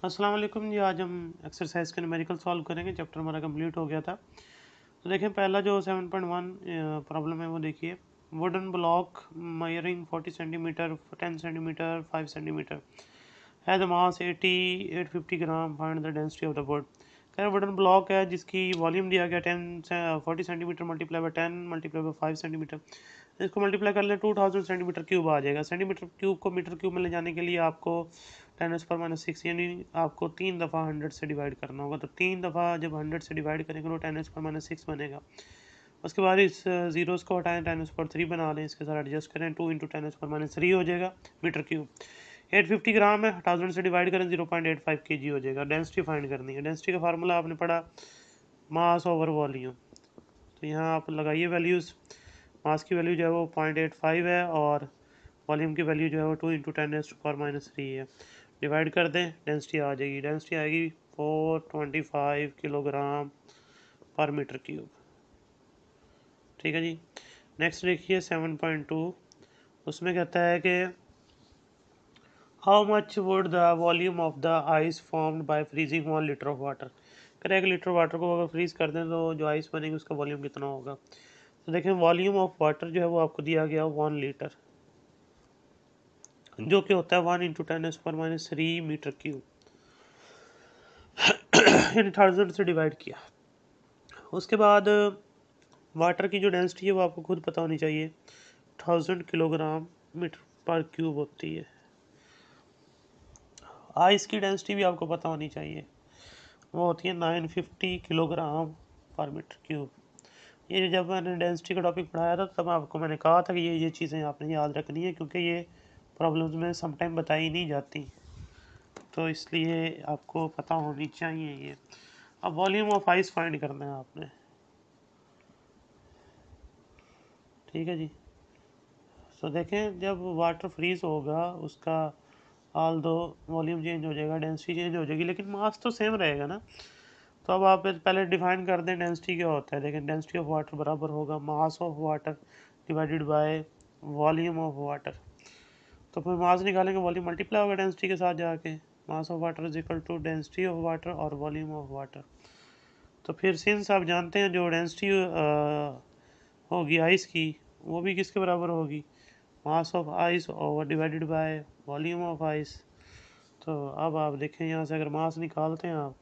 अस्सलाम वालेकुम जी। आज हम एक्सरसाइज का न्यूमेरिकल सॉल्व करेंगे। चैप्टर हमारा कंप्लीट हो गया था। तो देखें, पहला जो 7.1 प्रॉब्लम है वो देखिए। Wooden block measuring 40 centimetre, 10 centimetre, 5 centimetre has mass 850 gram. Find the density of the wood. कह रहे वुडन ब्लॉक है जिसकी वॉल्यूम दिया गया 40 centimetre multiply by 10 multiply by 5 centimetre. इसको मल्टीप्लाई कर लें 2000 सेंटीमीटर क्यूब आ जाएगा। सेंटीमीटर क्यूब को मीटर क्यूब में ले जाने के लिए आपको 10⁻⁻6 यानी आपको 3 दफ़ा 100 से डिवाइड करना होगा। तो 3 दफ़ा जब 100 से डिवाइड करेंगे तो 10⁻6 बनेगा। उसके बाद इस ज़ीरोज़ को हटाएं, 10⁻3 बना लें, इसके साथ एडजस्ट करें, 2 इंटू 10⁻3 हो जाएगा मीटर क्यूब। 850 ग्राम है, 1000 से डिवाइड करें 0.85 kg हो जाएगा। डेंसिटी फाइंड करनी है। डेंसिटी का फार्मूला आपने पढ़ा, मास ओवर वॉल्यूम। तो यहाँ आप लगाइए वैल्यूज़। मास की वैल्यू जो है वो 0.85 है और वॉल्यूम की वैल्यू जो है वो 2 इंटू 10⁻³ है। डिवाइड कर दें, डेंसिटी आ जाएगी। डेंसिटी आएगी 425 किलोग्राम पर मीटर क्यूब। ठीक है जी। नेक्स्ट देखिए 7.2। उसमें कहता है कि how much would the volume of the ice formed by freezing 1 litre of water. करें 1 लीटर वाटर को अगर फ्रीज कर दें तो जो आइस बनेगी उसका वॉल्यूम कितना होगा। तो देखें, वॉल्यूम ऑफ वाटर जो है वो आपको दिया गया 1 लीटर, जो कि होता है 1 इंटू 10⁻³ मीटर क्यूब, यानी 1000 से डिवाइड किया। उसके बाद वाटर की जो डेंसिटी है वो आपको खुद पता होनी चाहिए, 1000 किलोग्राम मीटर पर क्यूब होती है। आइस की डेंसिटी भी आपको पता होनी चाहिए, वो होती है 950 किलोग्राम पर मीटर क्यूब। ये जब मैंने डेंसिटी का टॉपिक पढ़ाया था तब आपको मैंने कहा था कि ये चीज़ें आपने याद रखनी है, क्योंकि ये प्रॉब्लम्स में समटाइम बताई नहीं जाती, तो इसलिए आपको पता होनी चाहिए ये। अब वॉल्यूम ऑफ आइस फाइंड करना है आपने। ठीक है जी। तो देखें, जब वाटर फ्रीज होगा उसका ऑल दो वॉल्यूम चेंज हो जाएगा, डेंसिटी चेंज हो जाएगी, लेकिन मास तो सेम रहेगा ना। तो अब आप पहले डिफाइन कर दें डेंसिटी क्या होता है। देखें, डेंसिटी ऑफ वाटर बराबर होगा मास of water divided by volume of water. तो फिर मास निकालेंगे, वॉल्यूम मल्टीप्लाई होगा डेंसिटी के साथ जाके। Mass of water is equal to density of water और वॉल्यूम ऑफ वाटर। तो फिर सिंस आप जानते हैं जो डेंसिटी होगी आइस की, वो भी किसके बराबर होगी, मास of ice over divided by volume of ice. तो अब आप देखें, यहाँ से अगर मास निकालते हैं आप,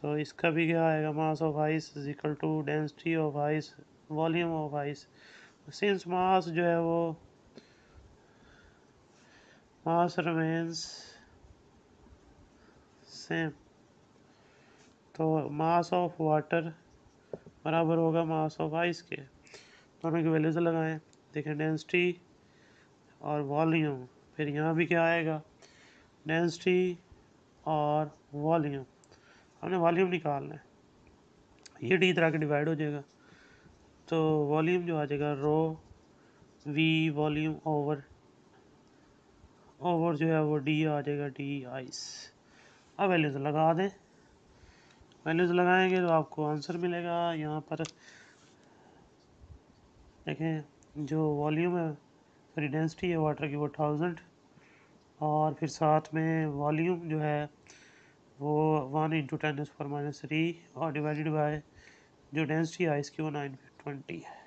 तो इसका भी क्या आएगा, mass of ice is equal to density of ice volume of ice. Since mass जो है वो मास रिमेन्स सेम, तो मास ऑफ वाटर बराबर होगा मास ऑफ आइस के। दोनों की वैल्यूज लगाएं। देखें, डेंसिटी और वॉल्यूम, फिर यहाँ भी क्या आएगा, डेंसिटी और वॉल्यूम। हमने वॉल्यूम निकालना है, ये डी तरह के डिवाइड हो जाएगा। तो वॉल्यूम जो आ जाएगा रो वी वॉल्यूम ओवर जो है वो डी आ जाएगा, डी आइस। अब वैल्यूज लगा दें। वैल्यूज लगाएंगे तो आपको आंसर मिलेगा। यहाँ पर देखें, जो वॉल्यूम है फिर डेंसिटी है वाटर की वो 1000, और फिर साथ में वॉल्यूम जो है वो 1 इंटू 10⁻³ और डिवाइडेड बाय जो डेंसिटी है इसकी वो 920 है।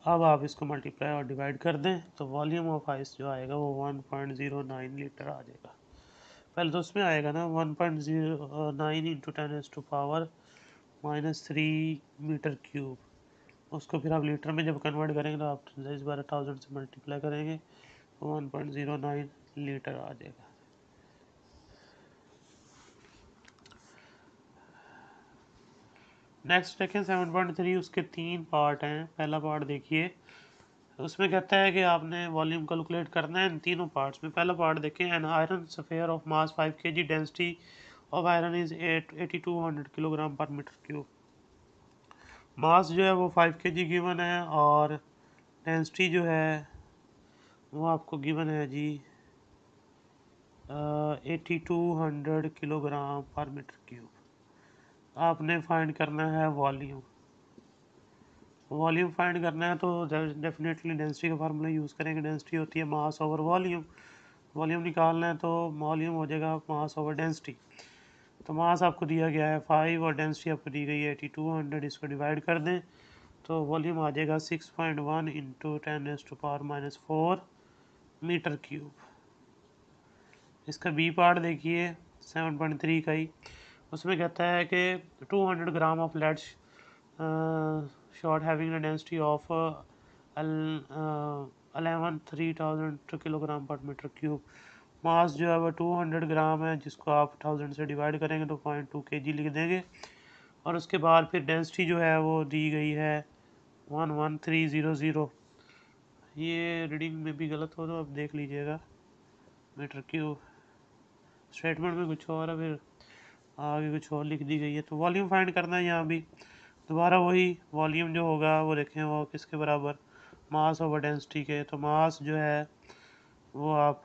अब आप इसको मल्टीप्लाई और डिवाइड कर दें तो वॉल्यूम ऑफ आइस जो आएगा वो 1.09 लीटर आ जाएगा। पहले तो उसमें आएगा ना 1.09 इंटू 10⁻³ मीटर क्यूब। उसको फिर आप लीटर में जब कन्वर्ट करेंगे तो आप इस बार 1000 से मल्टीप्लाई करेंगे तो 1.09 लीटर आ जाएगा। नेक्स्ट देखें 7.3। उसके 3 पार्ट हैं। पहला पार्ट देखिए, उसमें कहता है कि आपने वॉल्यूम कैलकुलेट करना है इन तीनों पार्ट्स में। पहला पार्ट देखें, an iron sphere of mass 5 kg, density of iron is 8200 kilogram per metre cube. Mass जो है वो 5 kg गिवन है और डेंसिटी जो है वो आपको गिवन है जी 8200 किलोग्राम पर मीटर क्यूब। आपने फाइंड करना है वॉल्यूम। वॉल्यूम फाइंड करना है तो डेफिनेटली डेंसिटी का फार्मूला यूज़ करेंगे। डेंसिटी होती है मास ओवर वॉल्यूम। वॉल्यूम निकालना है तो वॉल्यूम हो जाएगा मास ओवर डेंसिटी। तो मास आपको दिया गया है 5 और डेंसिटी आपको दी गई है 8200, इसको डिवाइड कर दें तो वॉल्यूम आ जाएगा 6.1 इंटू 10⁻⁻⁴ मीटर क्यूब। इसका बी पार्ट देखिए 7.3 का ही, उसमें कहता है कि 200 gram of lead shot having a density of 11,3000 kilogram per metre cube. Mass जो है वो 200 ग्राम है, जिसको आप 1000 से डिवाइड करेंगे तो 0.2 kg लिख देंगे। और उसके बाद फिर डेंसिटी जो है वो दी गई है 11300। ये रीडिंग में भी गलत हो तो आप देख लीजिएगा, मीटर क्यूब स्टेटमेंट में कुछ और है, फिर आगे कुछ और लिख दी गई है। तो वॉल्यूम फाइंड करना है यहाँ भी, दोबारा वही वॉल्यूम जो होगा वो देखें वो किसके बराबर, मास ओवर डेंसिटी के। तो मास जो है वो आप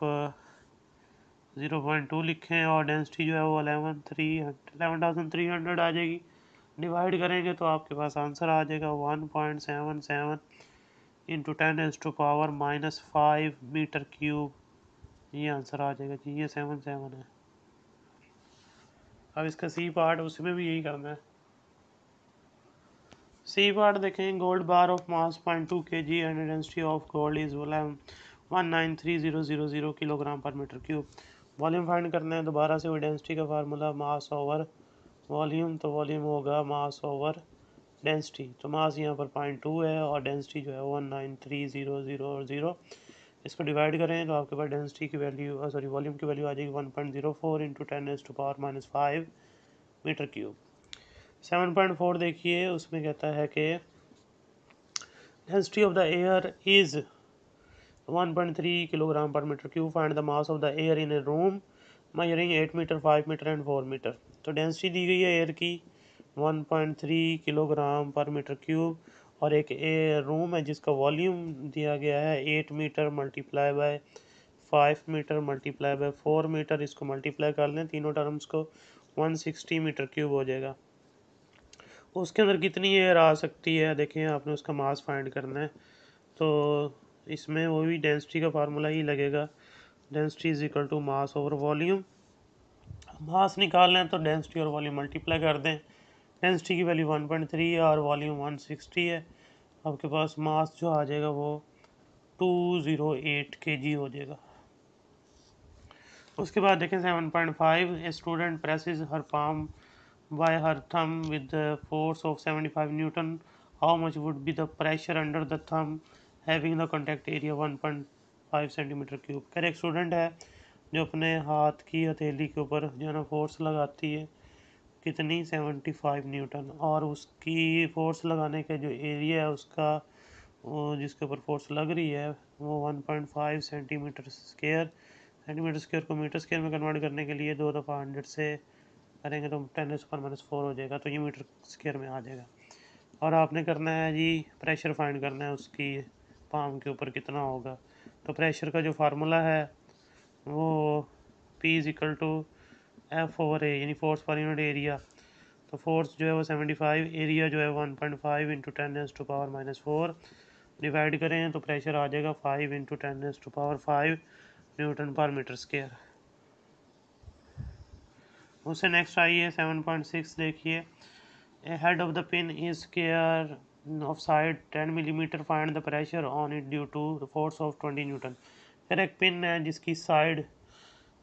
0.2 लिखें और डेंसिटी जो है वो 11,300 आ जाएगी। डिवाइड करेंगे तो आपके पास आंसर आ जाएगा 1.77 इंटू 10⁻⁻5 मीटर क्यूब। ये आंसर आ जाएगा जी, ये 77 है। अब इसका सी पार्ट, उसमें भी यही करना है। सी पार्ट देखें, gold bar of mass 0.2 kg and density of gold is 193,000 kilogram per metre cube. Volume find करना है, दोबारा से वो डेंसिटी का फार्मूला मास ओवर वॉल्यूम, तो वॉल्यूम होगा मास ओवर डेंसिटी। तो मास यहाँ पर 0.2 है और डेंसिटी जो है 193,000। इसको डिवाइड करें तो आपके पास डेंसिटी की वैल्यू सॉरी वॉल्यूम की वैल्यू आ जाएगी 1.04 इंटू 10⁻⁻5 मीटर क्यूब। 7.4 देखिए, उसमें कहता है कि density of the air is 1.3 kilogram per metre cube, find the mass of the air in a room measuring 8 metre 5 metre and 4 metre. तो density दी गई है एयर की 1.3 किलोग्राम पर मीटर क्यूब, और एक रूम है जिसका वॉल्यूम दिया गया है 8 metre multiply by 5 metre multiply by 4 metre. इसको मल्टीप्लाई कर लें तीनों टर्म्स को, 160 मीटर क्यूब हो जाएगा। उसके अंदर कितनी एयर आ सकती है, देखें आपने उसका मास फाइंड करना है। तो इसमें वो भी डेंसिटी का फार्मूला ही लगेगा, density is equal to mass over volume. Mass निकालना है तो डेंसिटी और वॉल्यूम मल्टीप्लाई कर दें। डेंसिटी की वैल्यू 1.3 है और वॉल्यूम 160 है। आपके पास मास जो आ जाएगा वो 208 kg हो जाएगा। उसके बाद देखें 7.5, a student presses her palm by her thumb with the force of 75 Newton. How much would be the pressure under the thumb having the contact area 1.5 centimetre cube. Correct student है जो अपने हाथ की हथेली के ऊपर जो है ना फोर्स लगाती है कितनी 75 न्यूटन, और उसकी फोर्स लगाने का जो एरिया है उसका वो जिसके ऊपर फोर्स लग रही है वो 1.5 सेंटीमीटर स्क्वायर। सेंटीमीटर स्क्वायर को मीटर स्क्वायर में कन्वर्ट करने के लिए 2 दफ़ा 100 से करेंगे तो 10⁻⁴ हो जाएगा, तो ये मीटर स्क्वायर में आ जाएगा। और आपने करना है जी प्रेशर फाइंड करना है उसकी पाम के ऊपर कितना होगा। तो प्रेशर का जो फार्मूला है वो P is equal to F over A, यानी फोर्स पर यूनिट एरिया। तो फोर्स जो है वो 75, एरिया जो है 1.5 इंटू 10⁻⁻⁴ डिवाइड करें तो प्रेशर आ जाएगा 5 इंटू 10⁻⁵ न्यूटन पर मीटर स्क्वायर। उससे नेक्स्ट आई है 7.6 देखिए, a head of the pin is square of side 10 millimetre, find the pressure on it due to the force of 20 newton. फिर एक पिन है जिसकी साइड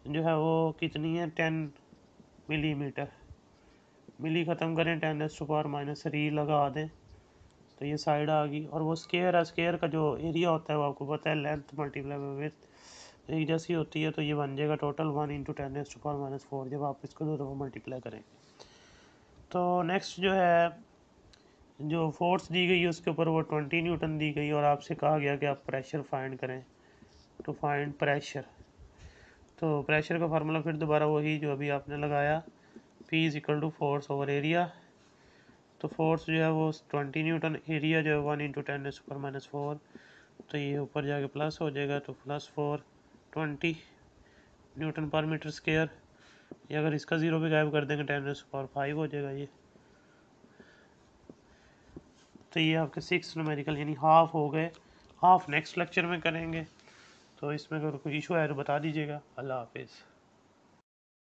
जो है वो कितनी है 10 मिलीमीटर, मिली ख़त्म करें 10⁻⁻³ लगा दें तो ये साइड आ गई। और वो स्क्वायर है, स्क्वायर का जो एरिया होता है वो आपको पता है लेंथ मल्टीप्लाई बाय विड्थ एक जैसी होती है, तो ये बन जाएगा टोटल 1 इंटू 10⁻⁴ जब आप इसको 2 दफ़ा मल्टीप्लाई करेंगे। तो नेक्स्ट जो है जो फोर्स दी गई है उसके ऊपर वो 20 न्यूटन दी गई और आपसे कहा गया कि आप प्रेशर फाइंड करें। टू फाइंड प्रेशर, तो प्रेशर का फार्मूला फिर दोबारा वही जो अभी आपने लगाया, P is equal to force over area. तो फोर्स जो है वो 20 न्यूटन, एरिया जो है 1 इंटू 10⁻⁴, तो ये ऊपर जाके प्लस हो जाएगा, तो +4 20 न्यूटन पर मीटर स्क्वायर। ये अगर इसका 0 पे गायब कर देंगे 10⁻⁵ हो जाएगा ये। तो ये आपके 6 न्यूमेरिकल यानी हाफ हो गए। हाफ नेक्स्ट लेक्चर में करेंगे। तो इसमें अगर कोई इशू है तो बता दीजिएगा। अल्लाह हाफिज़।